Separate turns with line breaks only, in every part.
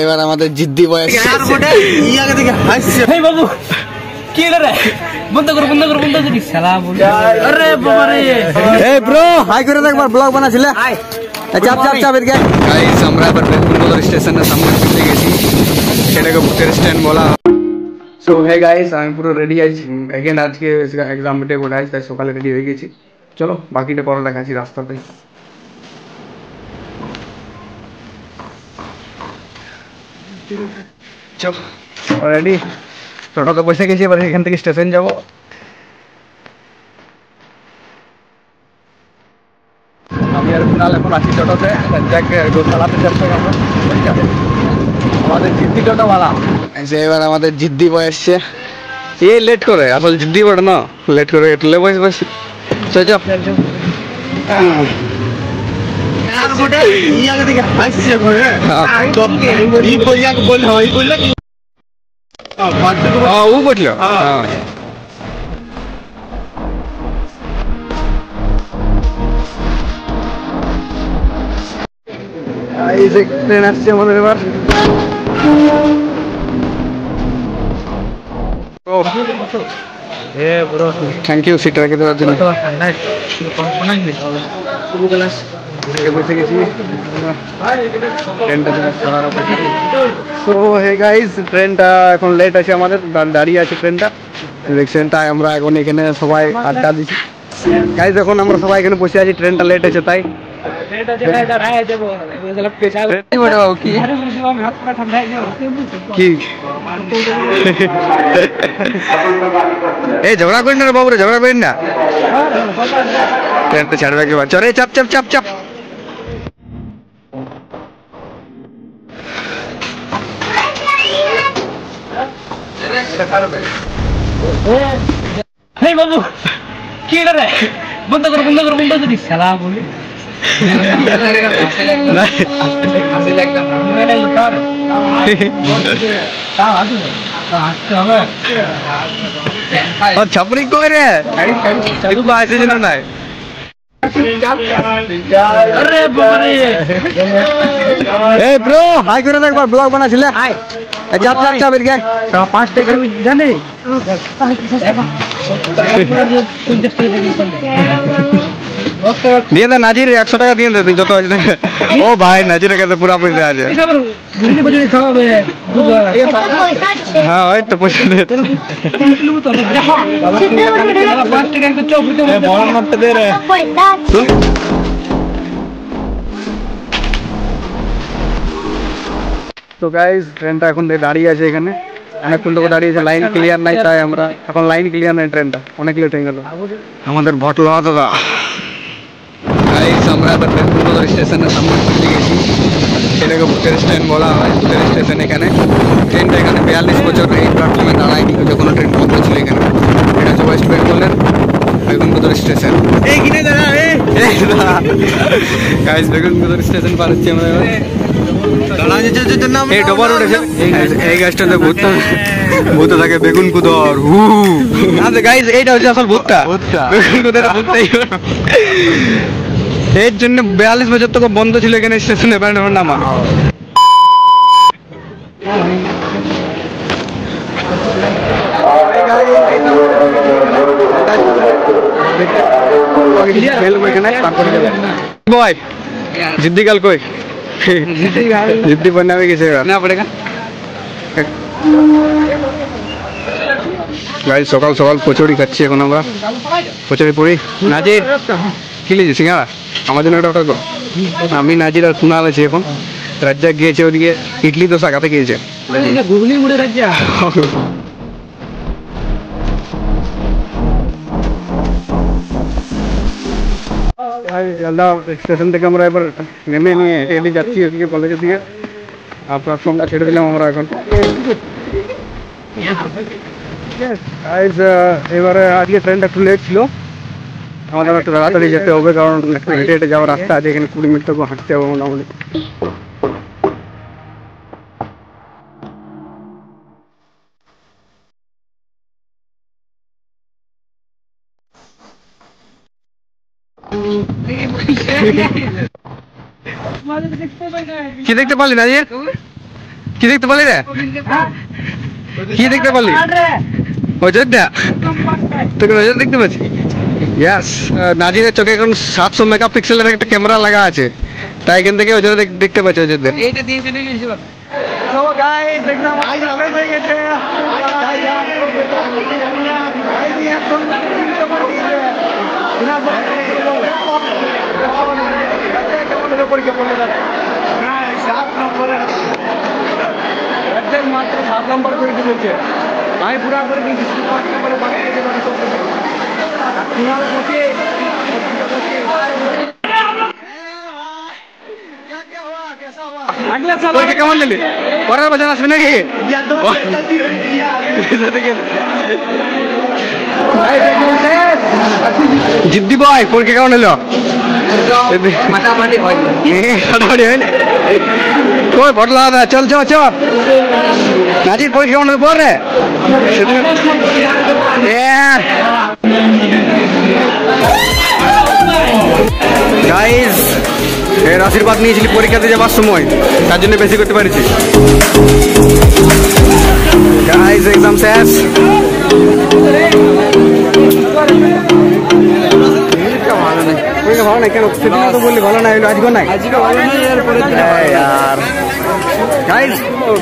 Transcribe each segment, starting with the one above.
এবার আমাদের জিদ্দি বয়স
বাবু কি রে বন্ধ কর বন্ধ কর বন্ধ করি শালা বলে আরে বাবা রে
এই ব্রো হাই করে দেখ একবার ব্লগ বানাছিলে চাপ চাপ চাপ এদিকে গাইস আমরা এবার বেলকুন্ডর স্টেশনের সামনে পৌঁছে গেছি সেটাকে বুকের স্ট্যান্ড বলা সো হে গাইস আমি পুরো রেডি আছি এগেন আজকে এক্সাম ডে বলে আছি তাই সকালে রেডি হয়ে গেছি চলো বাকিটা পরে দেখাচ্ছি রাস্তাতে চলো রেডি টোটোতে বসে গেছি এবার এখান থেকে স্টেশন যাবো আমি আর কুণাল এখন আছি টোটোতে চালাতে যাচ্ছে আমাদের জিদ্দি টোটোওয়ালা এবার আমাদের জিদ্দি বয় এসছে এ লেট করে আসলে জিদ্দি বড় না লেট করে একটু লে বসে বসে ও বললো এই যে ট্রেন আসছে আমাদের এবার থ্যাংক ইউ সিট রেখে দেওয়ার জন্য বসে গেছি তো হে গাইস ট্রেনটা এখন লেট আছে আমাদের দাঁড়িয়ে আছে ট্রেনটা দেখছেন তাই আমরা এখন এখানে সবাই আড্ডা দিচ্ছি গাইস এখন আমরা সবাই এখানে বসে আছি ট্রেনটা লেট আছে তাই झगड़ा करें ना बाबू झगड़ा करें ना ट्रेन तो छाड़वा के बाद चले चप चप चप चप
বাবু কি রে বন্ধ কর বন্ধ কর বন্ধ করি শালা বলে
छपरी को रे ऐसे जना ना
अरे बाबा रे
ए ब्रो हाई করে দেখ একবার ব্লগ বানাছিলে
হাই
চাপ চাপ চাপ এদিকে
5 টাকা জানে
দিয়ে দে নাজির 100 টাকা দিয়ে দে তুই যত আছে ও ভাই নাজির কাছে পুরো পয়সা আছে হ্যাঁ ওই তো পয়সা দে বড় নোটটা দে রে তো গাইস ট্রেনটা এখন দাঁড়িয়ে আছে এখানে অনেকক্ষণ থেকে দাঁড়িয়ে আছে লাইন ক্লিয়ার নাই তাই আমরা এখন লাইন ক্লিয়ার নাই ট্রেনটা অনেক লেট হয়ে গেল আমাদের ভটলা দাদা গাইস আমরা এবার বেলকুন্ডর স্টেশনের সামনে পৌঁছে গেছি সেটাকে বুকের স্ট্যান্ড বলা হয় বুকের স্টেশন এখানে ট্রেনটা এখানে 42 বছর এই প্ল্যাটফর্মে দাঁড়ায়নি যখন ট্রেন বন্ধ ছিল এখানে এটা হচ্ছে ওয়েস্ট বেঙ্গলের বেলকুন্ডর স্টেশন এই কিনে দাঁড়া গাইস বেলকুন্ডর স্টেশন পার হচ্ছে আমরা এই ডোবার উঠেছে এই গাছটাতে ভূত থাকে বেগুন কুদর গাইস এইটা হচ্ছে আসল ভূতটা বেগুন কুদর ভূতটাই এর জন্য 42 বছর থেকে বন্ধ ছিল এখানে স্টেশনে নামা বয় জিদ্দি কাল কই जिद्दी बनना भी किसे करना पड़ेगा गाइस সকাল সকাল কচুরি খাচ্ছি এখন আমরা কচুরি পুরি নাজির কি লিখেছি সিঙ্গারা আমার জন্য একটা অর্ডার করো আমি নাজির আর কুনাল আছি এখন রাজ্জাক গিয়েছে ওদিকে ইডলি দোসা খাতে গিয়েছে
ঘুগনি মুড়ে রাজ্জা
স্টেশন থেকে আমরা এবার নেমে নিয়ে এদিকে যাচ্ছি ওদিকে কলেজের দিকে আর প্ল্যাটফর্মটা ছেড়ে দিলাম আমরা এখন এবারে আজকে ট্রেনটা একটু লেট ছিল আমাদের একটু তাড়াতাড়ি যেতে হবে কারণ একটু হেঁটে হেঁটে যাওয়ার রাস্তা আছে এখানে 20 মিনিট থেকে হাঁটতে হবে মোটামুটি কি দেখতে পারলি নাজির কি দেখতে পারলি রে? কি দেখতে পারলি? অযোধ্যা? তোকে অযোধ্যা দেখতে পাচ্ছি? ইয়াস, নাজিরের চোখে এখন 700 মেগাপিক্সেলের একটা ক্যামেরা লাগা আছে, তাই এখান থেকে অযোধ্যা দেখতে পাচ্ছি অযোধ্যা।
এইটা দিয়ে চলে গেছিল।
So guys, exam আজ শেষ হয়ে গেছে। মাত্র 7 নম্বর করে দিয়েছে, আমি পুরা করে দিয়েছি। কেমন দিলি? পরের বছর আসবে নাকি? জিদ্দি বয়, পরীক্ষা কেমন হলো?
মাটামাটি হয়
কই বটলা দাদা, চল চল চল। নাজির পরীক্ষা কেমন হলো? পরে গাইজ এর আশীর্বাদ নিয়েছিলি পরীক্ষাতে যাবার সময়, তার জন্য বেশি করতে পারছি। গাইজ এক্সাম শেষ। ভালো নাই কেন? সেদিন তো বললি ভালো নাই, আজকে নাই। গাইজ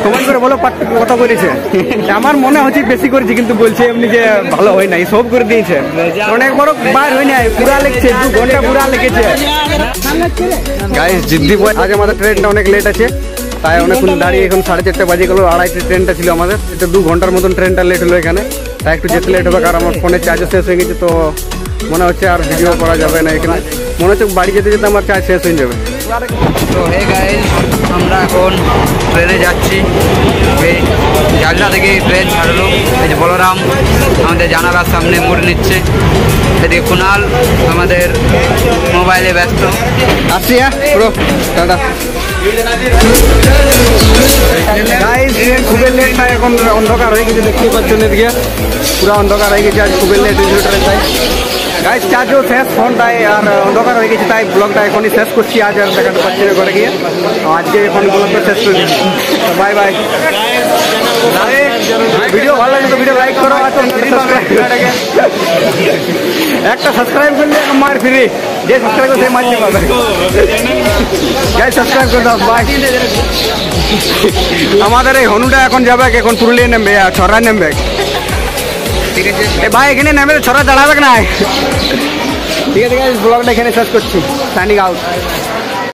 কমেন্ট করে বলো কত করেছে। আমার মনে হচ্ছে বেশি করেছি, কিন্তু বলছে এমনি যে ভালো হয় নাই, সব করে দিয়েছে। অনেক বড় বার হয় নাই, পুরা লিখছে, 2 ঘন্টা পুরা লিখেছে। গাইজ জিদ্দি বয়, আজ আমাদের ট্রেনটা অনেক লেট আছে, তাই অনেকক্ষণ দাঁড়িয়ে, এখন 4:30 বাজে গেল। 2:30 ট্রেনটা ছিল আমাদের, এটা 2 ঘন্টার মতন ট্রেনটা লেট হলো এখানে, তাই একটু যেতে লেট হবে। কারণ আমার ফোনের চার্জও শেষ হয়ে গেছে, তো মনে হচ্ছে আর ভিডিও করা যাবে না এখানে। মনে হচ্ছে বাড়ি যেতে যেতে আমার চার্জ শেষ হয়ে যাবে।
তো হে গাইজ, আমরা এখন ট্রেনে যাচ্ছি। এই ঝালদা থেকে ট্রেন ছাড়লো। এই যে বলরাম আমাদের জানালার সামনে মোড় নিচ্ছে, এদিকে কুণাল আমাদের মোবাইলে ব্যস্ত।
আসছি, হ্যাঁ পুরো টাটা। গাইজ ট্রেন খুবই লেট, তাই এখন অন্ধকার হয়ে গেছে, দেখতেই পাচ্ছেন এদিকে পুরো অন্ধকার হয়ে গেছে। আজ খুবই লেট হয়েছিল ট্রেনটাই। গাইজ চার্জও শেষ ফোনটায়, আর অন্ধকার হয়ে গেছে, তাই ব্লগটা এখনই শেষ করছি। আজ আর দেখাতে পাচ্ছি না ঘরে গিয়ে, আজকে এখন ব্লগটা শেষ করে দিচ্ছি। Bye bye. ভিডিও ভালো লাগে তো ভিডিও লাইক করো, একটা সাবস্ক্রাইব করলে মার ফ্রি, যে সাবস্ক্রাইব করে সে মারতে পারবে। গাইজ সাবস্ক্রাইব করে দাও, বাই। আমাদের এই হনুটা এখন যাবে, এখন পুরুলিয়া নেমবে, ছড়া নেমবে। ঠিক আছে ভাই, এখানে নেমে ছড়া দাঁড়াবে না। ঠিক আছে গাইজ, ব্লগটা এখানে শেষ করছি, সাইনিং আউট।